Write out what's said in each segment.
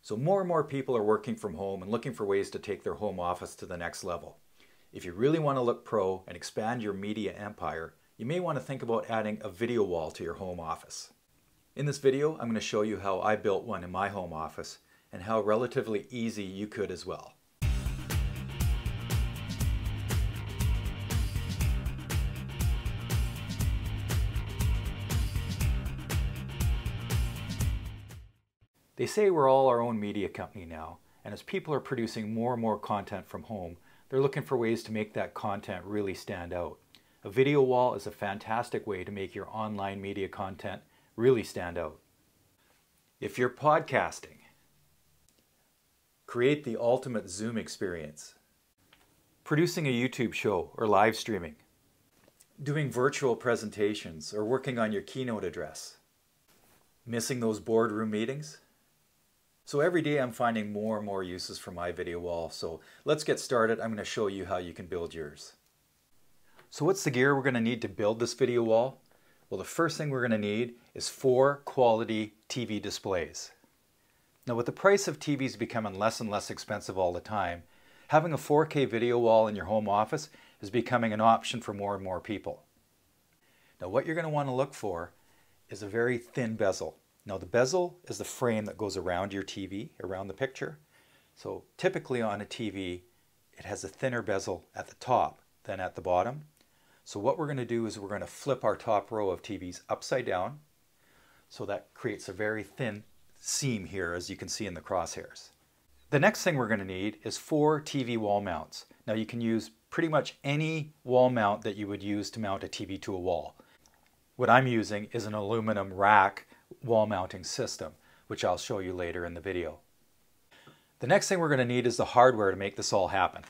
So more and more people are working from home and looking for ways to take their home office to the next level. If you really want to look pro and expand your media empire, you may want to think about adding a video wall to your home office. In this video, I'm going to show you how I built one in my home office and how relatively easy you could as well. They say we're all our own media company now, and as people are producing more and more content from home, they're looking for ways to make that content really stand out. A video wall is a fantastic way to make your online media content really stand out. If you're podcasting, create the ultimate Zoom experience. Producing a YouTube show or live streaming, doing virtual presentations or working on your keynote address. Missing those boardroom meetings? So every day I'm finding more and more uses for my video wall. So let's get started. I'm going to show you how you can build yours. So what's the gear we're going to need to build this video wall? Well, the first thing we're going to need is 4 quality TV displays. Now with the price of TVs becoming less and less expensive all the time, having a 4K video wall in your home office is becoming an option for more and more people. Now what you're going to want to look for is a very thin bezel. Now the bezel is the frame that goes around your TV, around the picture. So typically on a TV, it has a thinner bezel at the top than at the bottom. So what we're going to do is we're going to flip our top row of TVs upside down. So that creates a very thin seam here, as you can see in the crosshairs. The next thing we're going to need is 4 TV wall mounts. Now you can use pretty much any wall mount that you would use to mount a TV to a wall. What I'm using is an aluminum rack wall mounting system, which I'll show you later in the video. The next thing we're going to need is the hardware to make this all happen.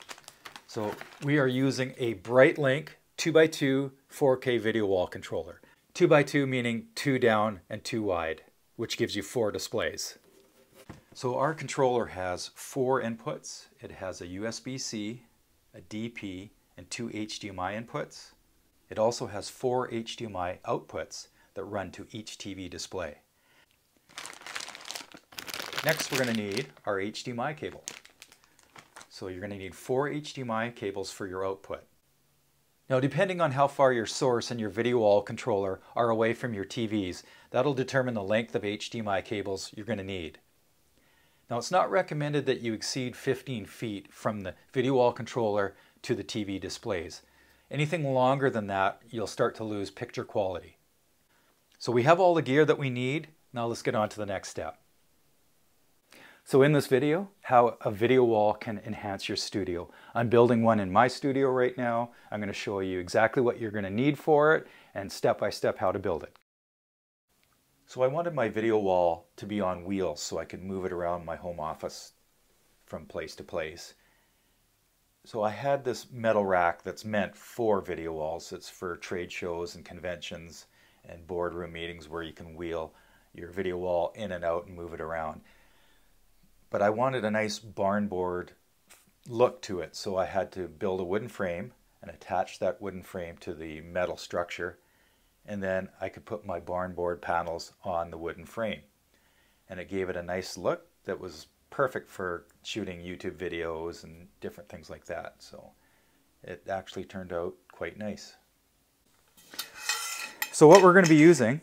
So we are using a Brightlink 2x2 4K video wall controller. 2x2 meaning 2 down and 2 wide, which gives you 4 displays. So our controller has 4 inputs. It has a USB-C, a DP, and 2 HDMI inputs. It also has 4 HDMI outputs that run to each TV display. Next, we're going to need our HDMI cable. So you're going to need 4 HDMI cables for your output. Now, depending on how far your source and your video wall controller are away from your TVs, that'll determine the length of HDMI cables you're going to need. Now, it's not recommended that you exceed 15 feet from the video wall controller to the TV displays. Anything longer than that, you'll start to lose picture quality. So we have all the gear that we need. Now let's get on to the next step. So in this video, how a video wall can enhance your studio. I'm building one in my studio right now. I'm going to show you exactly what you're going to need for it and step by step how to build it. So I wanted my video wall to be on wheels so I could move it around my home office from place to place. So I had this metal rack that's meant for video walls. It's for trade shows and conventions and boardroom meetings where you can wheel your video wall in and out and move it around. But I wanted a nice barn board look to it, so I had to build a wooden frame and attach that wooden frame to the metal structure, and then I could put my barn board panels on the wooden frame. And it gave it a nice look that was perfect for shooting YouTube videos and different things like that. So it actually turned out quite nice. So what we're going to be using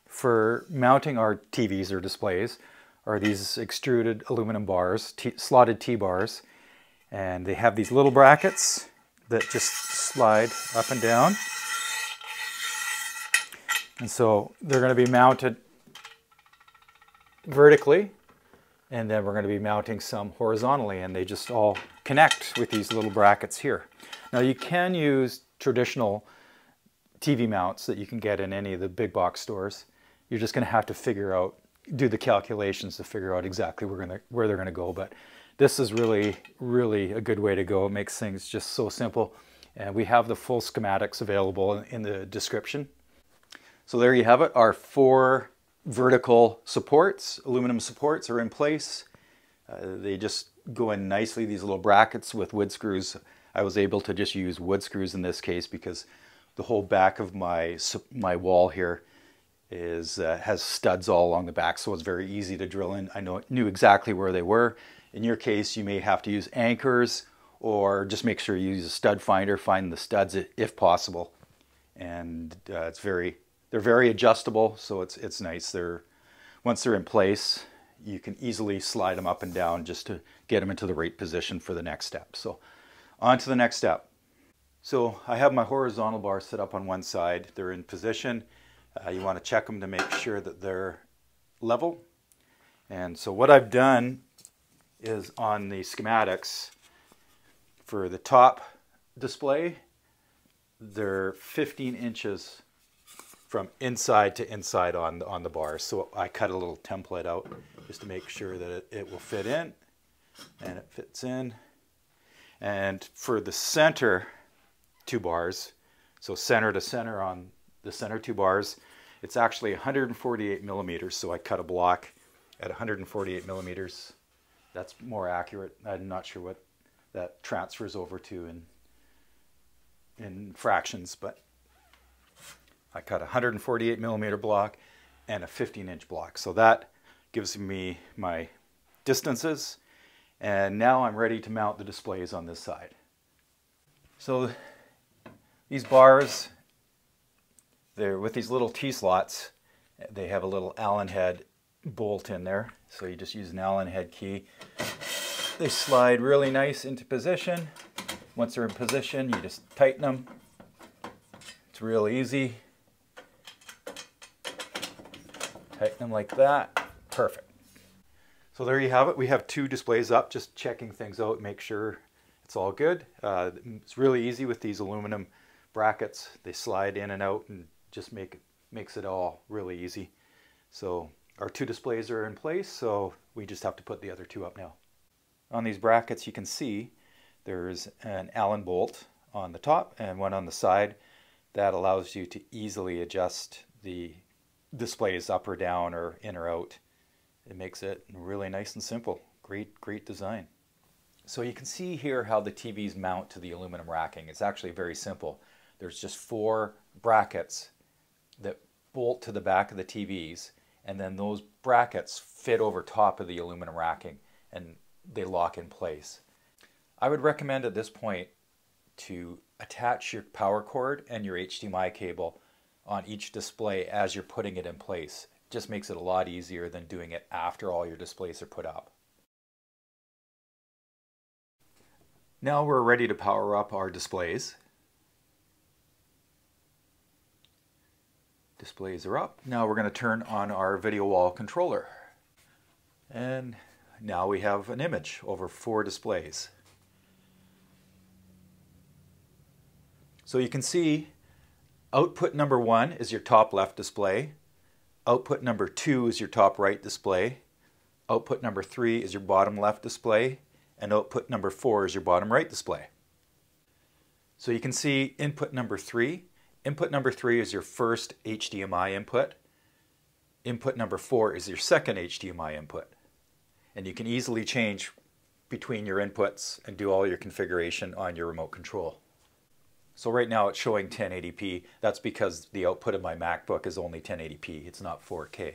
for mounting our TVs or displays are these extruded aluminum bars, slotted T-bars, and they have these little brackets that just slide up and down. And so they're going to be mounted vertically, and then we're going to be mounting some horizontally, and they just all connect with these little brackets here. Now you can use traditional TV mounts that you can get in any of the big box stores. You're just going to have to do the calculations to figure out exactly where they're going to go. But this is really, really a good way to go. It makes things just so simple. And we have the full schematics available in the description. So there you have it. Our 4 vertical supports, aluminum supports, are in place. They just go in nicely, these little brackets with wood screws. I was able to just use wood screws in this case because the whole back of my wall here has studs all along the back, so it's very easy to drill in. I knew exactly where they were. In your case, you may have to use anchors, or just make sure you use a stud finder, find the studs if possible. And they're very adjustable, so it's nice. Once they're in place, you can easily slide them up and down just to get them into the right position for the next step. So on to the next step. So I have my horizontal bars set up on one side. They're in position. You want to check them to make sure that they're level. And so what I've done is on the schematics for the top display, they're 15 inches from inside to inside on the bars. So I cut a little template out just to make sure that it will fit in, and it fits in. And for the center two bars, so center to center on the center two bars, it's actually 148 millimeters. So I cut a block at 148 millimeters. That's more accurate. I'm not sure what that transfers over to in fractions, but I cut a 148 millimeter block and a 15-inch block. So that gives me my distances, and now I'm ready to mount the displays on this side. So these bars, they're with these little T-slots. They have a little Allen head bolt in there, so you just use an Allen head key. They slide really nice into position. Once they're in position, you just tighten them. It's real easy. Tighten them like that. Perfect. So there you have it. We have two displays up, just checking things out, make sure it's all good. It's really easy with these aluminum brackets. They slide in and out and just makes it all really easy. So our two displays are in place, so we just have to put the other two up now. On these brackets, you can see there's an Allen bolt on the top and one on the side that allows you to easily adjust the displays up or down or in or out. It makes it really nice and simple. Great design. So you can see here how the TVs mount to the aluminum racking. It's actually very simple. There's just 4 brackets that bolt to the back of the TVs, and then those brackets fit over top of the aluminum racking and they lock in place. I would recommend at this point to attach your power cord and your HDMI cable on each display as you're putting it in place. It just makes it a lot easier than doing it after all your displays are put up. Now we're ready to power up our displays. Displays are up. Now we're going to turn on our video wall controller. And now we have an image over 4 displays. So you can see output number 1 is your top left display. Output number 2 is your top right display. Output number 3 is your bottom left display. And output number 4 is your bottom right display. So you can see input number 3. Input number 3 is your first HDMI input. Input number 4 is your second HDMI input. And you can easily change between your inputs and do all your configuration on your remote control. So right now it's showing 1080p. That's because the output of my MacBook is only 1080p. It's not 4K.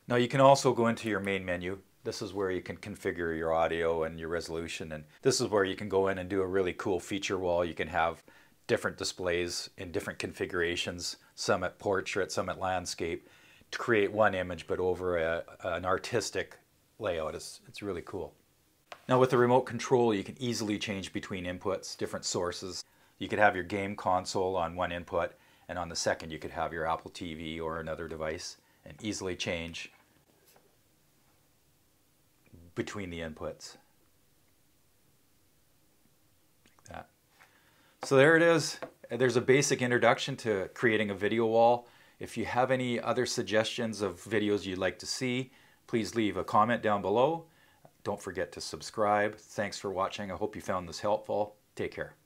Now you can also go into your main menu. This is where you can configure your audio and your resolution. And this is where you can go in and do a really cool feature wall. You can have different displays in different configurations, some at portrait, some at landscape, to create one image but over an artistic layout. It's really cool. Now with the remote control, you can easily change between inputs, different sources. You could have your game console on one input, and on the second you could have your Apple TV or another device, and easily change between the inputs. Like that. So there it is. There's a basic introduction to creating a video wall. If you have any other suggestions of videos you'd like to see, please leave a comment down below. Don't forget to subscribe. Thanks for watching. I hope you found this helpful. Take care.